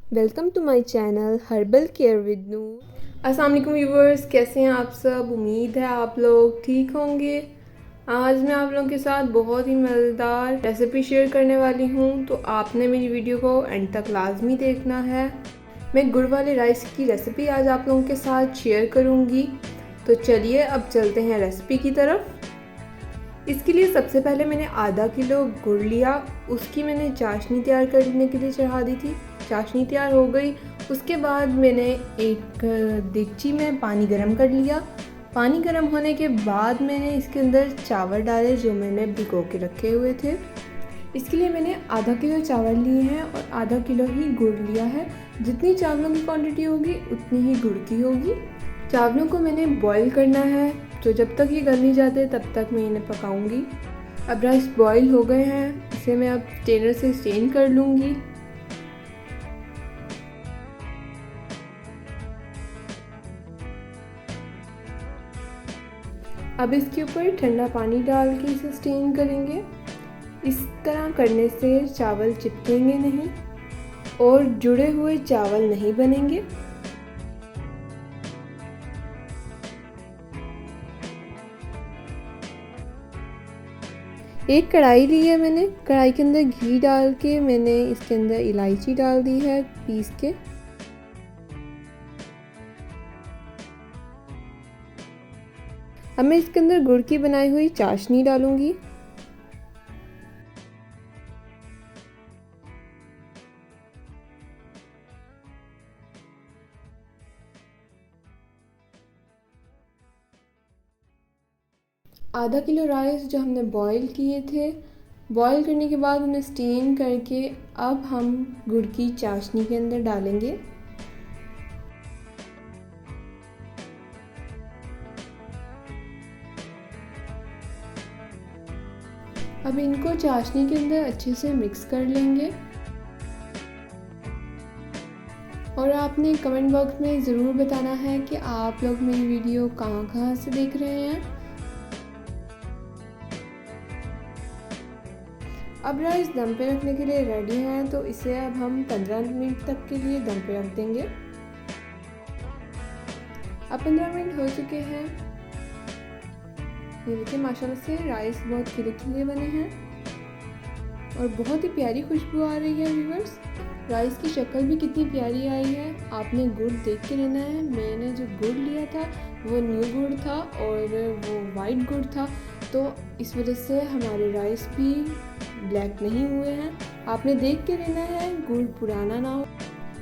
Welcome to my channel herbal care with Noor. अस्सलाम वालेकुम viewers, कैसे हैं आप सब। उम्मीद है आप लोग ठीक होंगे। आज मैं आप लोगों के साथ बहुत ही मज़ेदार रेसिपी शेयर करने वाली हूँ, तो आपने मेरी वीडियो को एंड तक लाजमी देखना है। मैं गुड़ वाले राइस की रेसिपी आज आप लोगों के साथ शेयर करूँगी। तो चलिए अब चलते हैं रेसिपी की तरफ। इसके लिए सबसे पहले मैंने आधा किलो गुड़ लिया, उसकी मैंने चाशनी तैयार करने के लिए चढ़ा दी थी। चाशनी तैयार हो गई, उसके बाद मैंने एक देगची में पानी गर्म कर लिया। पानी गर्म होने के बाद मैंने इसके अंदर चावल डाले जो मैंने भिगो के रखे हुए थे। इसके लिए मैंने आधा किलो चावल लिए हैं और आधा किलो ही गुड़ लिया है। जितनी चावलों की क्वांटिटी होगी उतनी ही गुड़ की होगी। चावलों को मैंने बॉईल करना है, तो जब तक ये गल नहीं जाते तब तक मैं इन्हें पकाऊंगी। अब राइस बॉईल हो गए हैं, इसे मैं अब स्ट्रेनर से स्ट्रेन कर लूँगी। अब इसके ऊपर ठंडा पानी डाल के इसे स्ट्रेन करेंगे। इस तरह करने से चावल चिपकेंगे नहीं और जुड़े हुए चावल नहीं बनेंगे। एक कढ़ाई ली है मैंने, कढ़ाई के अंदर घी डाल के मैंने इसके अंदर इलायची डाल दी है पीस के। अब मैं इसके अंदर गुड़ की बनाई हुई चाशनी डालूंगी। आधा किलो राइस जो हमने बॉईल किए थे, बॉईल करने के बाद उन्हें स्टीम करके अब हम गुड़ की चाशनी के अंदर डालेंगे। अब इनको चाशनी के अंदर अच्छे से मिक्स कर लेंगे। और आपने कमेंट बॉक्स में ज़रूर बताना है कि आप लोग मेरी वीडियो कहाँ से देख रहे हैं। अब राइस दम पे रखने के लिए रेडी है, तो इसे अब हम 15 मिनट तक के लिए दम पे रख देंगे। अब 15 मिनट हो चुके हैं। ये देखिए माशाल्लाह से राइस बहुत खिले बने हैं और बहुत ही प्यारी खुशबू आ रही है व्यूअर्स। राइस की शक्ल भी कितनी प्यारी आई है। आपने गुड़ देख के लेना है। मैंने जो गुड़ लिया था वो न्यू गुड़ था और वो वाइट गुड़ था, तो इस वजह से हमारे राइस भी ब्लैक नहीं हुए हैं। आपने देख के लेना है, गुड़ पुराना ना हो।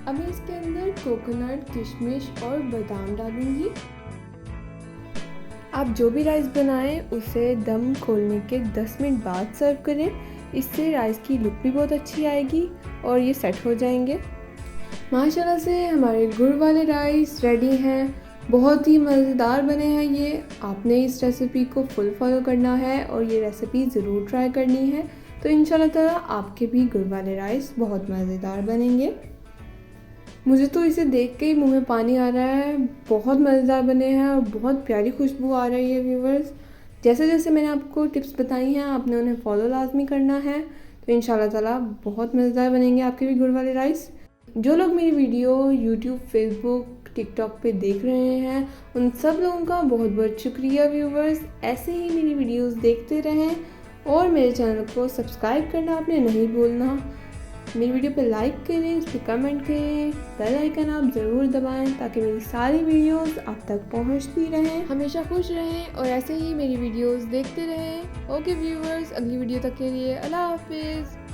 अब मैं इसके अंदर कोकोनट, किशमिश और बादाम डालूंगी। आप जो भी राइस बनाएं उसे दम खोलने के 10 मिनट बाद सर्व करें। इससे राइस की लुक भी बहुत अच्छी आएगी और ये सेट हो जाएंगे। माशाल्लाह से हमारे गुड़ वाले राइस रेडी हैं। बहुत ही मज़ेदार बने हैं ये। आपने इस रेसिपी को फुल फॉलो करना है और ये रेसिपी ज़रूर ट्राई करनी है, तो इंशाल्लाह ताला आपके भी गुड़ वाले राइस बहुत मज़ेदार बनेंगे। मुझे तो इसे देख के ही मुंह में पानी आ रहा है। बहुत मज़ेदार बने हैं और बहुत प्यारी खुशबू आ रही है व्यूवर्स। जैसे जैसे मैंने आपको टिप्स बताई हैं आपने उन्हें फॉलो लाजमी करना है, तो इंशाल्लाह ताला बहुत मज़ेदार बनेंगे आपके भी गुड़ वाले राइस। जो लोग मेरी वीडियो यूट्यूब, फेसबुक, टिकटॉक पे देख रहे हैं उन सब लोगों का बहुत बहुत शुक्रिया व्यूवर्स। ऐसे ही मेरी वीडियोस देखते रहें और मेरे चैनल को सब्सक्राइब करना आपने नहीं भूलना। मेरी वीडियो पे लाइक करें, उस पर कमेंट करें, बेल आइकन आप ज़रूर दबाएं ताकि मेरी सारी वीडियोस आप तक पहुंचती रहें। हमेशा खुश रहें और ऐसे ही मेरी वीडियोस देखते रहें। ओके व्यूवर्स, अगली वीडियो तक के लिए अल्लाह हाफिज़।